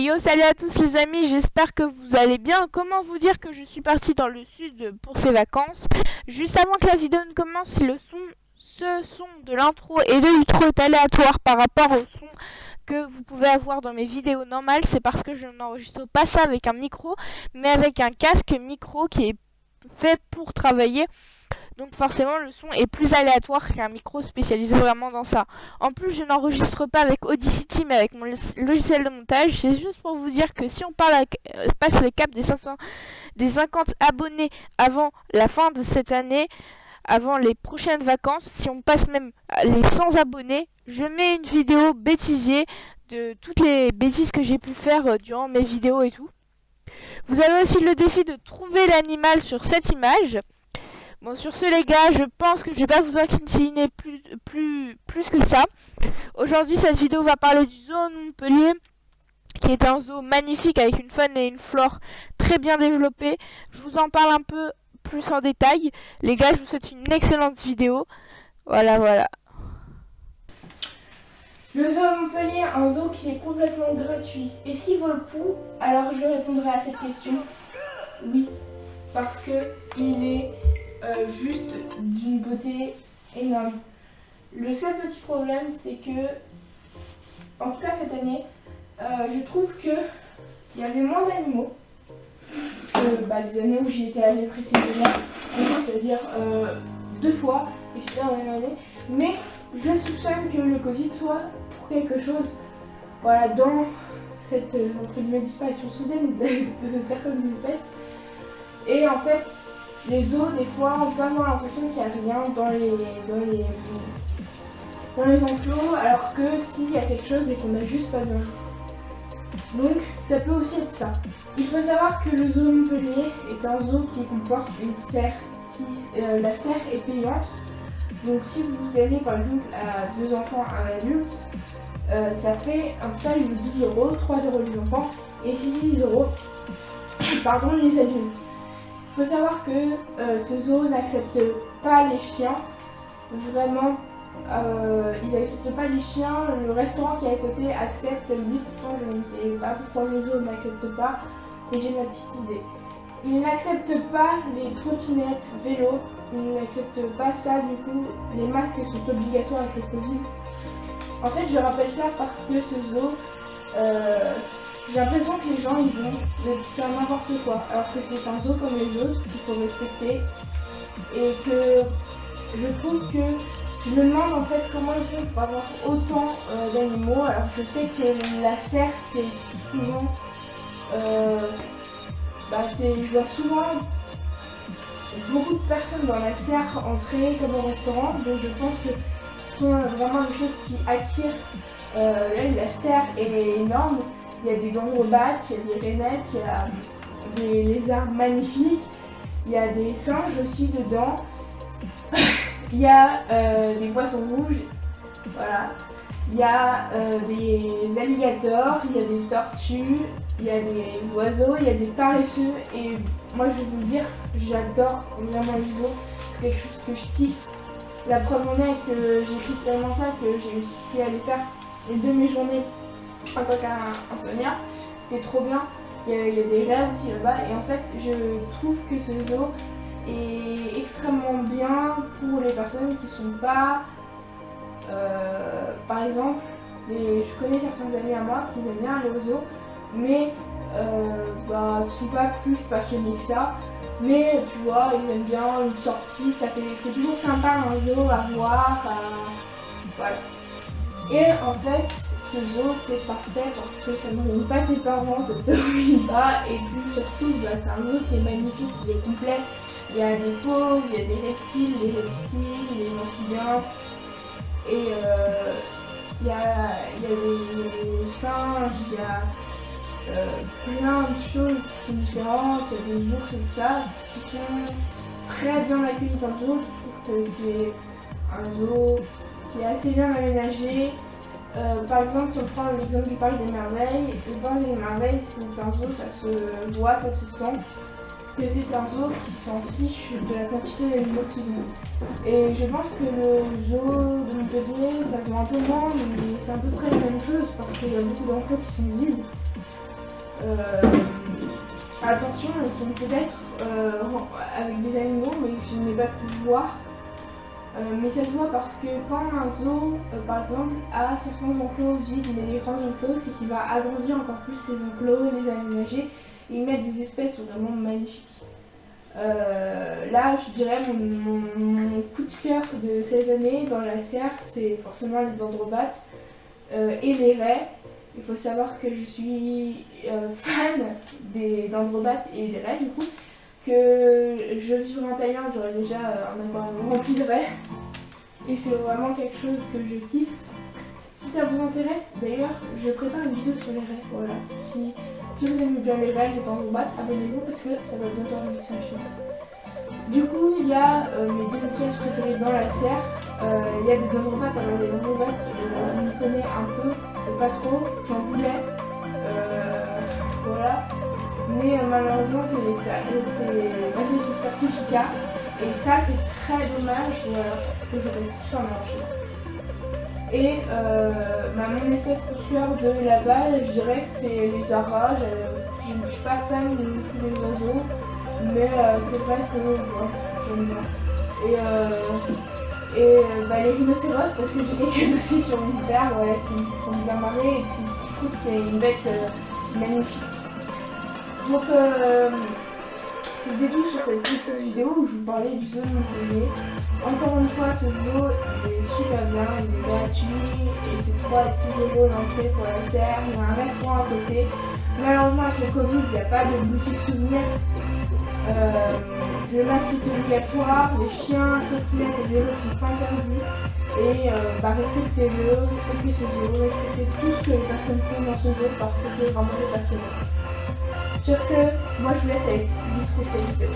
Yo, salut à tous les amis, j'espère que vous allez bien. Comment vous dire que je suis partie dans le sud pour ces vacances. Juste avant que la vidéo ne commence, si ce son de l'intro et de l'outro est aléatoire par rapport au son que vous pouvez avoir dans mes vidéos normales, c'est parce que je n'enregistre pas ça avec un micro, mais avec un casque micro qui est fait pour travailler. Donc forcément le son est plus aléatoire qu'un micro spécialisé vraiment dans ça. En plus je n'enregistre pas avec Audacity mais avec mon logiciel de montage. C'est juste pour vous dire que si on passe le cap des 50 abonnés avant la fin de cette année, avant les prochaines vacances, si on passe même les 100 abonnés, je mets une vidéo bêtisier de toutes les bêtises que j'ai pu faire durant mes vidéos et tout. Vous avez aussi le défi de trouver l'animal sur cette image. Bon, sur ce les gars, je pense que je vais pas vous incliner plus que ça. Aujourd'hui, cette vidéo va parler du zoo de Montpellier, qui est un zoo magnifique avec une faune et une flore très bien développées. Je vous en parle un peu plus en détail. Les gars, je vous souhaite une excellente vidéo. Voilà. Le zoo de Montpellier, un zoo qui est complètement gratuit. Est-ce qu'il vaut le coup? Alors je répondrai à cette question. Oui, parce que il est juste d'une beauté énorme. Le seul petit problème, c'est que, en tout cas cette année, je trouve que il y avait moins d'animaux que les années où j'y étais allée précédemment, c'est-à-dire 2 fois, et c'est la même année. Mais je soupçonne que le Covid soit pour quelque chose, voilà, dans cette entre guillemets disparition soudaine de certaines espèces. Et en fait, les zoos, des fois, on peut avoir l'impression qu'il n'y a rien dans les enclos, alors que s'il y a quelque chose et qu'on n'a juste pas bien. Donc, ça peut aussi être ça. Il faut savoir que le zoo de Montpellier est un zoo qui comporte une serre. La serre est payante. Donc, si vous allez par exemple à 2 enfants, un adulte, ça fait un total de 12 €, 3 € les enfants et 6 € pardon, les adultes. Il faut savoir que ce zoo n'accepte pas les chiens, vraiment, ils n'acceptent pas les chiens. Le restaurant qui est à côté accepte, lui pourtant je ne sais pas pourquoi le zoo n'accepte pas, mais j'ai ma petite idée. Il n'accepte pas les trottinettes, vélos, il n'accepte pas ça, du coup les masques sont obligatoires avec le Covid. En fait je rappelle ça parce que ce zoo, j'ai l'impression que les gens ils vont faire n'importe quoi, alors que c'est un zoo comme les autres qu'il faut respecter. Et que je trouve que je me demande en fait comment ils font pour avoir autant d'animaux. Alors je sais que la serre c'est souvent, je vois souvent beaucoup de personnes dans la serre entrer comme au restaurant, donc je pense que ce sont vraiment des choses qui attirent. Là la serre est énorme. Il y a des gambrobates, il y a des rainettes, il y a des lézards magnifiques, il y a des singes aussi dedans, il y a des poissons rouges, voilà. Il y a des alligators, il y a des tortues, il y a des oiseaux, il y a des paresseux. Et moi je vais vous le dire, j'adore vraiment les zoo, c'est quelque chose que je kiffe. La preuve en est que j'ai kiffé tellement ça que je suis allée faire une de mes journées en tant qu'insomniaque, c'était trop bien. Il y a des rêves aussi là-bas et en fait je trouve que ce zoo est extrêmement bien pour les personnes qui sont pas, par exemple, je connais certains amis à moi qui aiment bien aller au zoo, mais qui sont pas plus passionnés que ça, mais tu vois, ils aiment bien une sortie, c'est toujours sympa un zoo à voir, voilà. Et en fait, ce zoo c'est parfait parce que ça ne ruine pas tes parents, ça te ruine pas, et puis surtout c'est un zoo qui est magnifique, il est complet. Il y a des fauves, il y a des reptiles, les amphibiens, et il y a des singes, il y a plein de choses qui sont différentes, il y a des ours et tout ça qui sont très bien accueillis dans le zoo. Je trouve que c'est un zoo qui est assez bien aménagé. Par exemple, si on prend l'exemple du Parc des Merveilles, le Parc des Merveilles c'est un zoo, ça se voit, ça se sent, que c'est un zoo qui s'en fiche de la quantité d'animaux qu'ils ont. Et je pense que le zoo de Montpellier, ça se voit un peu moins, mais c'est à peu près la même chose parce qu'il y a beaucoup d'enclos qui sont vides. Attention, ils sont peut-être avec des animaux, mais que je n'ai pas pu voir. Mais ça se voit parce que quand un zoo, par exemple, a certains enclos vides, mais des grands enclos, c'est qu'il va agrandir encore plus ses enclos et les aménager et y mettre des espèces vraiment magnifiques. Là, je dirais mon coup de cœur de cette année dans la serre, c'est forcément les dendrobates et les raies. Il faut savoir que je suis fan des dendrobates et des raies, du coup, que je vivrais en Thaïlande, j'aurais déjà un aquarium rempli de raies. Et c'est vraiment quelque chose que je kiffe. Si ça vous intéresse, d'ailleurs, je prépare une vidéo sur les raies. Voilà. Si vous aimez bien les raies, les dendrobates, abonnez-vous parce que ça va bientôt arriver sur la chaîne. Du coup, il y a mes deux espèces préférées dans la serre. Il y a des dendrobates. Alors les dendrobates, je m'y connais un peu, pas trop. J'en voulais. Voilà. Mais malheureusement, c'est basé sur certificat. Et ça, c'est très dommage. Voilà. Que j'aurais kiffé en marcher. Et mon espèce coup de cœur de là-bas, je dirais que c'est les aras. Je ne suis pas fan de tous les oiseaux, mais c'est vrai que bon, j'aime bien. Et les rhinocéros, parce que j'ai quelques dossiers sur mon père, voilà, qui me font bien marrer, et puis je trouve que c'est une bête magnifique. Donc c'était tout sur cette petite vidéo où je vous parlais du zoo de Montpellier. Encore une fois, ce zoo est super bien, il est gratuit et c'est 3 à 6 € l'entrée pour la serre. Il y a un restaurant à côté. Malheureusement, avec le Covid, il n'y a pas de boutique souvenir. Le masque est obligatoire, les chiens, trottinettes et vélos sont pas interdits. Et respectez-le, respectez ce zoo, respectez tout ce que les personnes font dans ce zoo parce que c'est vraiment des passionnés. Sur ce, moi je vous laisse avec l'intro de cette vidéo.